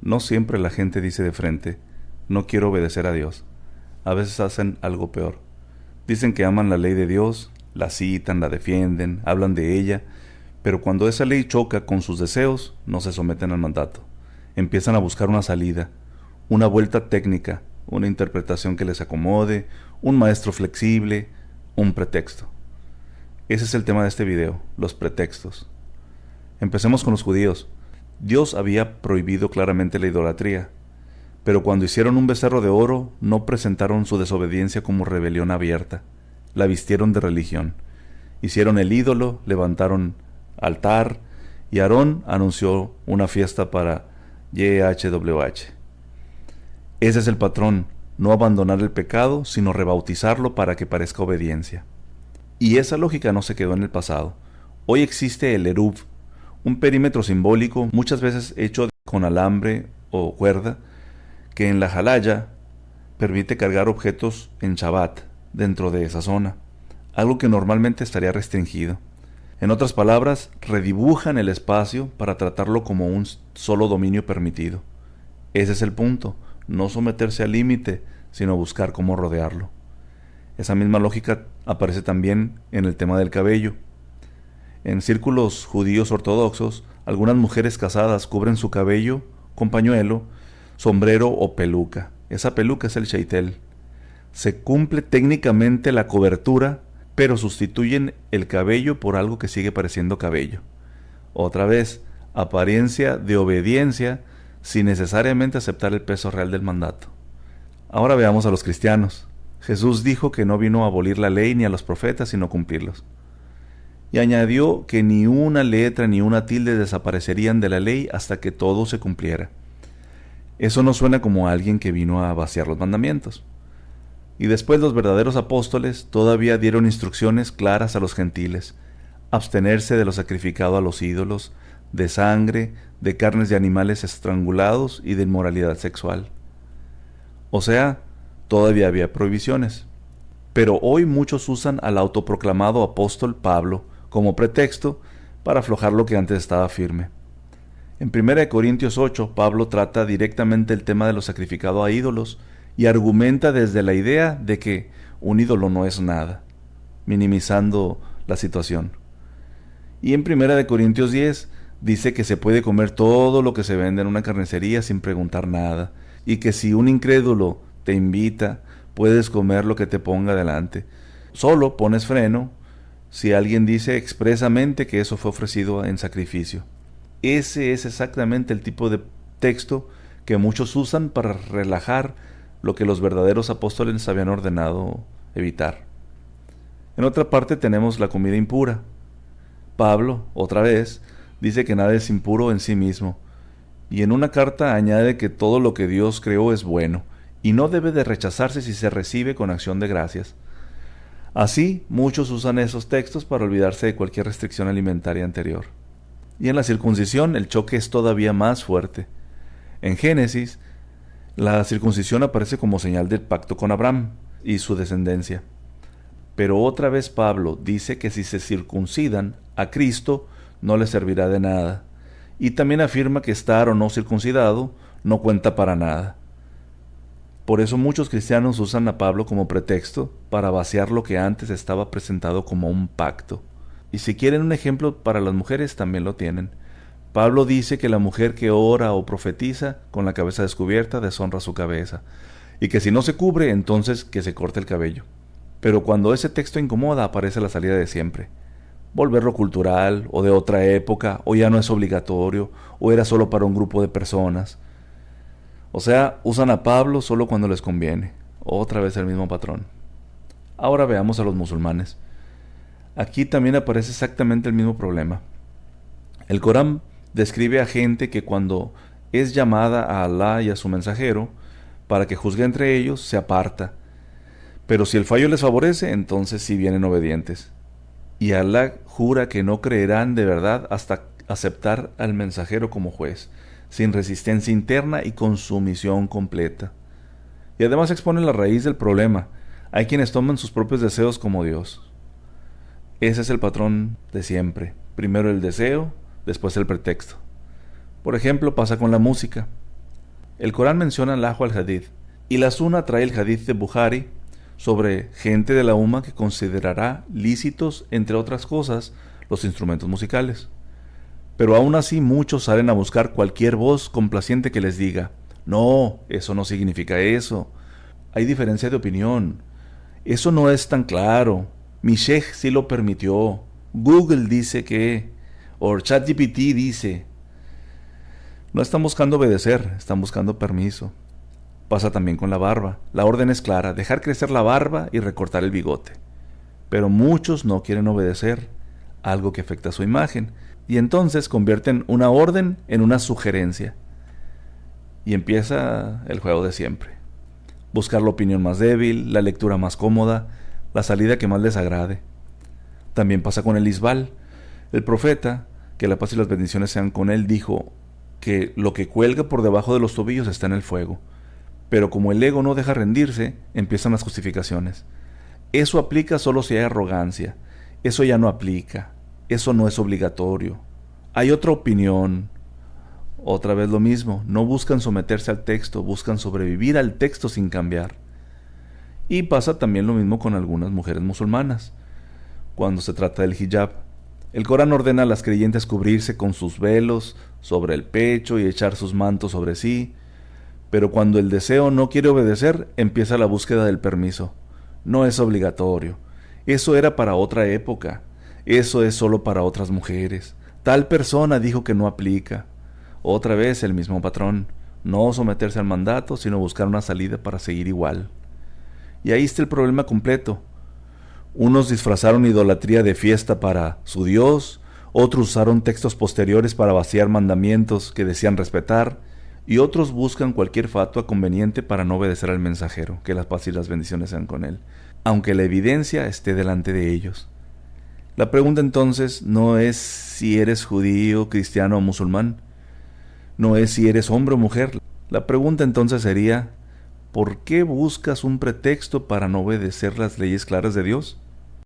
No siempre la gente dice de frente, no quiero obedecer a Dios. A veces hacen algo peor. Dicen que aman la ley de Dios, la citan, la defienden, hablan de ella, pero cuando esa ley choca con sus deseos, no se someten al mandato. Empiezan a buscar una salida, una vuelta técnica, una interpretación que les acomode, un maestro flexible, un pretexto. Ese es el tema de este video, los pretextos. Empecemos con los judíos. Dios había prohibido claramente la idolatría, pero cuando hicieron un becerro de oro, no presentaron su desobediencia como rebelión abierta, la vistieron de religión. Hicieron el ídolo, levantaron altar, y Aarón anunció una fiesta para YHWH. Ese es el patrón, no abandonar el pecado, sino rebautizarlo para que parezca obediencia. Y esa lógica no se quedó en el pasado. Hoy existe el eruv, un perímetro simbólico muchas veces hecho con alambre o cuerda, que en la jalaya permite cargar objetos en Shabbat dentro de esa zona, algo que normalmente estaría restringido. En otras palabras, redibujan el espacio para tratarlo como un solo dominio permitido. Ese es el punto, no someterse al límite, sino buscar cómo rodearlo. Esa misma lógica aparece también en el tema del cabello. En círculos judíos ortodoxos, algunas mujeres casadas cubren su cabello con pañuelo, sombrero o peluca. Esa peluca es el sheitel. Se cumple técnicamente la cobertura, pero sustituyen el cabello por algo que sigue pareciendo cabello. Otra vez, apariencia de obediencia sin necesariamente aceptar el peso real del mandato. Ahora veamos a los cristianos. Jesús dijo que no vino a abolir la ley ni a los profetas, sino cumplirlos. Y añadió que ni una letra ni una tilde desaparecerían de la ley hasta que todo se cumpliera. Eso no suena como alguien que vino a vaciar los mandamientos. Y después los verdaderos apóstoles todavía dieron instrucciones claras a los gentiles: abstenerse de lo sacrificado a los ídolos, de sangre, de carnes de animales estrangulados y de inmoralidad sexual. O sea, todavía había prohibiciones. Pero hoy muchos usan al autoproclamado apóstol Pablo como pretexto para aflojar lo que antes estaba firme. En 1 Corintios 8, Pablo trata directamente el tema de lo sacrificado a ídolos y argumenta desde la idea de que un ídolo no es nada, minimizando la situación. Y en 1 Corintios 10 dice que se puede comer todo lo que se vende en una carnicería sin preguntar nada, y que si un incrédulo te invita, puedes comer lo que te ponga delante. Solo pones freno si alguien dice expresamente que eso fue ofrecido en sacrificio. Ese es exactamente el tipo de texto que muchos usan para relajar lo que los verdaderos apóstoles habían ordenado evitar. En otra parte tenemos la comida impura. Pablo, otra vez, dice que nada es impuro en sí mismo, y en una carta añade que todo lo que Dios creó es bueno, y no debe de rechazarse si se recibe con acción de gracias. Así, muchos usan esos textos para olvidarse de cualquier restricción alimentaria anterior. Y en la circuncisión el choque es todavía más fuerte. En Génesis, la circuncisión aparece como señal del pacto con Abraham y su descendencia. Pero otra vez Pablo dice que si se circuncidan, a Cristo no le servirá de nada. Y también afirma que estar o no circuncidado no cuenta para nada. Por eso muchos cristianos usan a Pablo como pretexto para vaciar lo que antes estaba presentado como un pacto. Y si quieren un ejemplo para las mujeres, también lo tienen. Pablo dice que la mujer que ora o profetiza con la cabeza descubierta deshonra su cabeza, y que si no se cubre, entonces que se corte el cabello. Pero cuando ese texto incomoda, aparece la salida de siempre. Volverlo cultural, o de otra época, o ya no es obligatorio, o era solo para un grupo de personas. O sea, usan a Pablo solo cuando les conviene. Otra vez el mismo patrón. Ahora veamos a los musulmanes. Aquí también aparece exactamente el mismo problema. El Corán describe a gente que cuando es llamada a Alá y a su mensajero para que juzgue entre ellos, se aparta. Pero si el fallo les favorece, entonces sí vienen obedientes. Y Alá jura que no creerán de verdad hasta aceptar al mensajero como juez, sin resistencia interna y con sumisión completa. Y además expone la raíz del problema. Hay quienes toman sus propios deseos como Dios. Ese es el patrón de siempre. Primero el deseo, después el pretexto. Por ejemplo, pasa con la música. El Corán menciona al Ajo al-Hadith, y la Sunna trae el Hadith de Bukhari sobre gente de la Umma que considerará lícitos, entre otras cosas, los instrumentos musicales. Pero aún así muchos salen a buscar cualquier voz complaciente que les diga, no, eso no significa eso. Hay diferencia de opinión. Eso no es tan claro. Mi sheikh sí lo permitió. Google dice que... o ChatGPT dice. No están buscando obedecer, están buscando permiso. Pasa también con la barba. La orden es clara, dejar crecer la barba y recortar el bigote. Pero muchos no quieren obedecer, algo que afecta a su imagen, y entonces convierten una orden en una sugerencia. Y empieza el juego de siempre. Buscar la opinión más débil, la lectura más cómoda, la salida que más les agrade. También pasa con el isbal. El profeta, que la paz y las bendiciones sean con él, dijo que lo que cuelga por debajo de los tobillos está en el fuego. Pero como el ego no deja rendirse, empiezan las justificaciones. Eso aplica solo si hay arrogancia. Eso ya no aplica. Eso no es obligatorio. Hay otra opinión. Otra vez lo mismo. No buscan someterse al texto, buscan sobrevivir al texto sin cambiar. Y pasa también lo mismo con algunas mujeres musulmanas. Cuando se trata del hijab, el Corán ordena a las creyentes cubrirse con sus velos sobre el pecho y echar sus mantos sobre sí. Pero cuando el deseo no quiere obedecer, empieza la búsqueda del permiso. No es obligatorio. Eso era para otra época. Eso es solo para otras mujeres. Tal persona dijo que no aplica. Otra vez el mismo patrón. No someterse al mandato, sino buscar una salida para seguir igual. Y ahí está el problema completo. Unos disfrazaron idolatría de fiesta para su Dios, otros usaron textos posteriores para vaciar mandamientos que decían respetar, y otros buscan cualquier fatua conveniente para no obedecer al mensajero, que la paz y las bendiciones sean con él, aunque la evidencia esté delante de ellos. La pregunta entonces no es si eres judío, cristiano o musulmán, no es si eres hombre o mujer. La pregunta entonces sería, ¿por qué buscas un pretexto para no obedecer las leyes claras de Dios?